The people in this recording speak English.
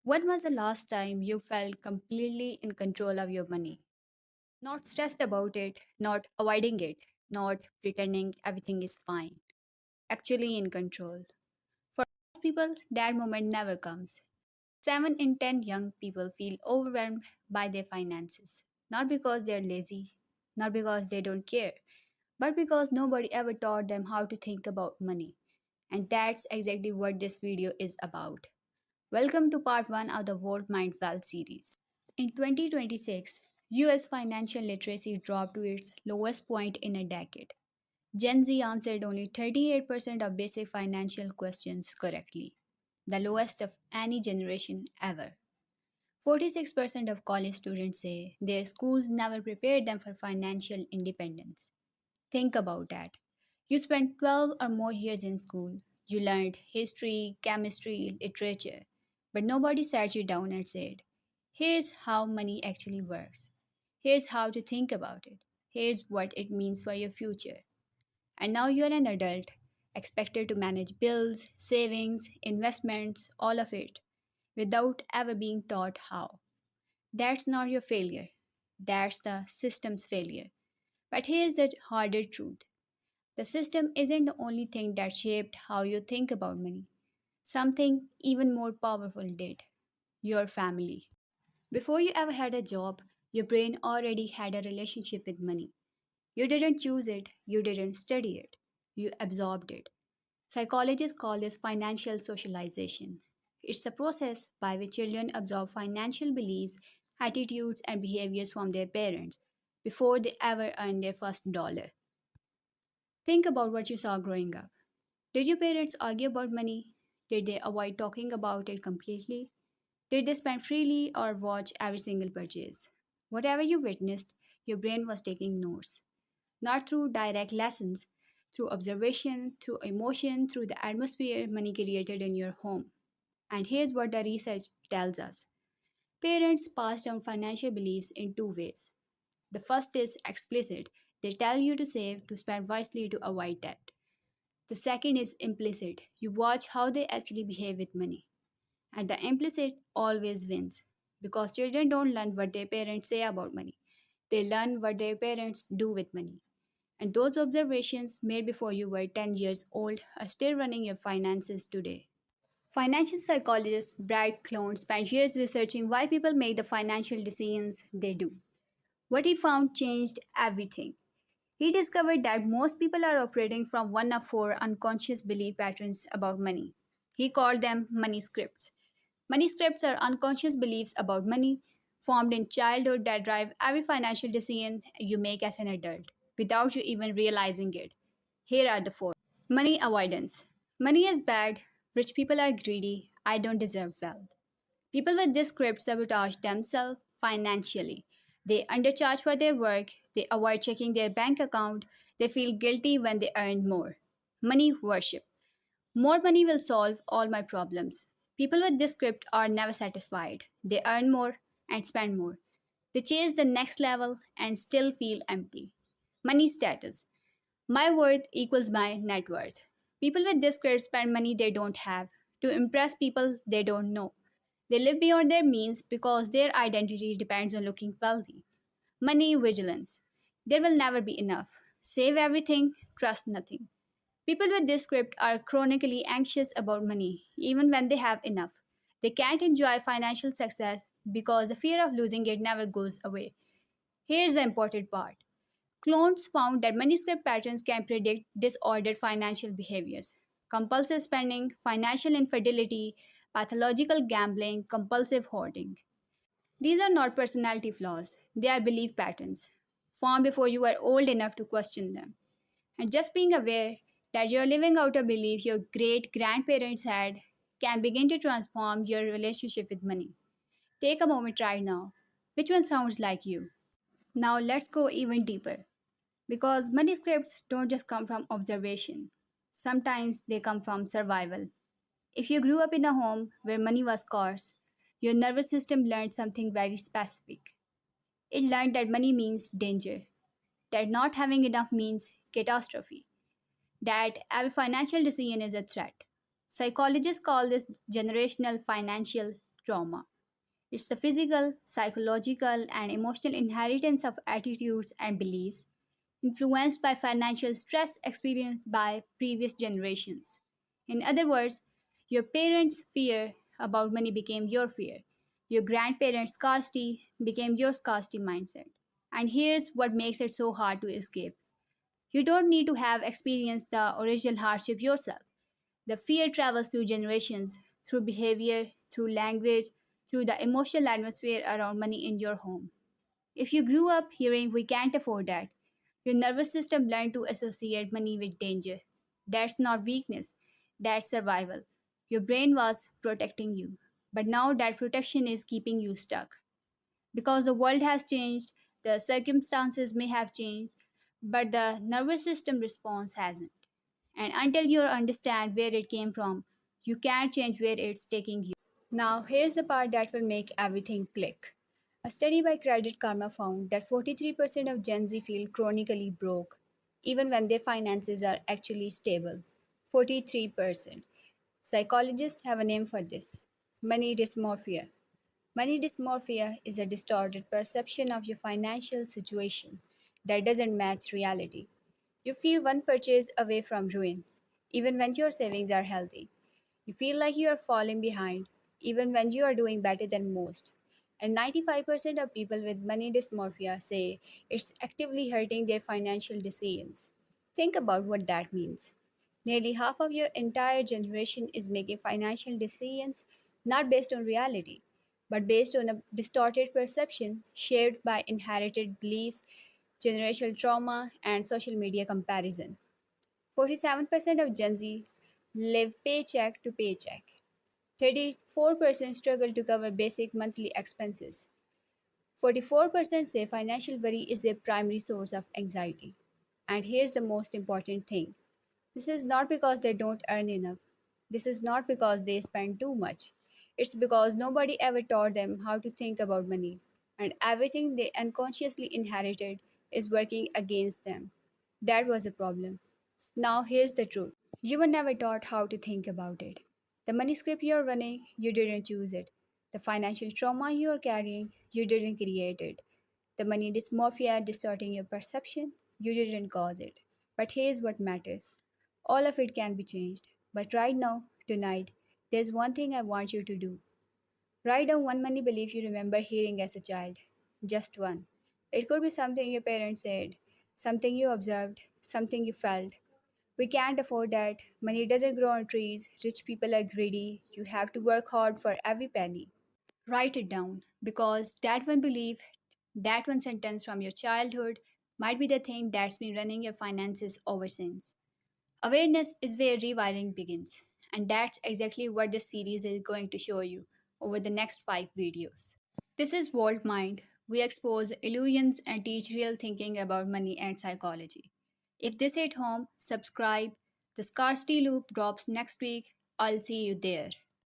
When was the last time you felt completely in control of your money? Not stressed about it, not avoiding it, not pretending everything is fine. Actually in control. For most people, that moment never comes. 7 in 10 young people feel overwhelmed by their finances. Not because they're lazy, not because they don't care, but because nobody ever taught them how to think about money. And that's exactly what this video is about. Welcome to part 1 of the VaultMind Wealth series. In 2026, US financial literacy dropped to its lowest point in a decade. Gen Z answered only 38% of basic financial questions correctly, the lowest of any generation ever. 46% of college students say their schools never prepared them for financial independence. Think about that. You spent 12 or more years in school. You learned history, chemistry, literature. But nobody sat you down and said, here's how money actually works. Here's how to think about it. Here's what it means for your future. And now you're an adult, expected to manage bills, savings, investments, all of it, without ever being taught how. That's not your failure. That's the system's failure. But here's the harder truth. The system isn't the only thing that shaped how you think about money. Something even more powerful did your family. Before you ever had a job, your brain already had a relationship with money. You didn't choose it, you didn't study it, you absorbed it. Psychologists call this financial socialization. It's the process by which children absorb financial beliefs, attitudes, and behaviors from their parents before they ever earn their first dollar. Think about what you saw growing up. Did your parents argue about money? Did they avoid talking about it completely? Did they spend freely or watch every single purchase? Whatever you witnessed, your brain was taking notes. Not through direct lessons, through observation, through emotion, through the atmosphere money created in your home. And here's what the research tells us. Parents pass down financial beliefs in two ways. The first is explicit. They tell you to save, to spend wisely, to avoid debt. The second is implicit. You watch how they actually behave with money. And the implicit always wins. Because children don't learn what their parents say about money. They learn what their parents do with money. And those observations made before you were 10 years old are still running your finances today. Financial psychologist Brad Klontz spent years researching why people make the financial decisions they do. What he found changed everything. He discovered that most people are operating from one of four unconscious belief patterns about money. He called them money scripts. Money scripts are unconscious beliefs about money formed in childhood that drive every financial decision you make as an adult without you even realizing it. Here are the four. Money avoidance. Money is bad. Rich people are greedy. I don't deserve wealth. People with this script sabotage themselves financially. They undercharge for their work, they avoid checking their bank account, they feel guilty when they earn more. Money worship. More money will solve all my problems. People with this script are never satisfied. They earn more and spend more. They chase the next level and still feel empty. Money status. My worth equals my net worth. People with this script spend money they don't have to impress people they don't know. They live beyond their means because their identity depends on looking wealthy. Money vigilance. There will never be enough. Save everything, trust nothing. People with this script are chronically anxious about money, even when they have enough. They can't enjoy financial success because the fear of losing it never goes away. Here's the important part. Clones found that money script patterns can predict disordered financial behaviors, compulsive spending, financial infidelity, pathological gambling, compulsive hoarding. These are not personality flaws, they are belief patterns, formed before you were old enough to question them. And just being aware that you're living out a belief your great grandparents had can begin to transform your relationship with money. Take a moment right now. Which one sounds like you? Now let's go even deeper. Because money scripts don't just come from observation, sometimes they come from survival. If you grew up in a home where money was scarce, your nervous system learned something very specific. It learned that money means danger, that not having enough means catastrophe, that every financial decision is a threat. Psychologists call this generational financial trauma. It's the physical, psychological, and emotional inheritance of attitudes and beliefs influenced by financial stress experienced by previous generations. In other words, your parents' fear about money became your fear. Your grandparents' scarcity became your scarcity mindset. And here's what makes it so hard to escape. You don't need to have experienced the original hardship yourself. The fear travels through generations, through behavior, through language, through the emotional atmosphere around money in your home. If you grew up hearing we can't afford that, your nervous system learned to associate money with danger. That's not weakness, that's survival. Your brain was protecting you. But now that protection is keeping you stuck. Because the world has changed, the circumstances may have changed, but the nervous system response hasn't. And until you understand where it came from, you can't change where it's taking you. Now, here's the part that will make everything click. A study by Credit Karma found that 43% of Gen Z feel chronically broke, even when their finances are actually stable. 43%. Psychologists have a name for this: money dysmorphia. Money dysmorphia is a distorted perception of your financial situation that doesn't match reality. You feel one purchase away from ruin, even when your savings are healthy. You feel like you are falling behind, even when you are doing better than most. And 95% of people with money dysmorphia say it's actively hurting their financial decisions. Think about what that means. Nearly half of your entire generation is making financial decisions not based on reality, but based on a distorted perception shared by inherited beliefs, generational trauma, and social media comparison. 47% of Gen Z live paycheck to paycheck. 34% struggle to cover basic monthly expenses. 44% say financial worry is their primary source of anxiety. And here's the most important thing: this is not because they don't earn enough. This is not because they spend too much. It's because nobody ever taught them how to think about money, and everything they unconsciously inherited is working against them. That was the problem. Now, here's the truth: you were never taught how to think about it. The money script you're running, you didn't choose it. The financial trauma you're carrying, you didn't create it. The money dysmorphia distorting your perception, you didn't cause it. But here's what matters: all of it can be changed. But right now, tonight, there's one thing I want you to do. Write down one money belief you remember hearing as a child. Just one. It could be something your parents said, something you observed, something you felt. We can't afford that. Money doesn't grow on trees. Rich people are greedy. You have to work hard for every penny. Write it down, because that one belief, that one sentence from your childhood might be the thing that's been running your finances ever since. Awareness is where rewiring begins, and that's exactly what this series is going to show you over the next 5 videos. This is VaultMind. We expose illusions and teach real thinking about money and psychology. If this hit home, subscribe. The scarcity loop drops next week. I'll see you there.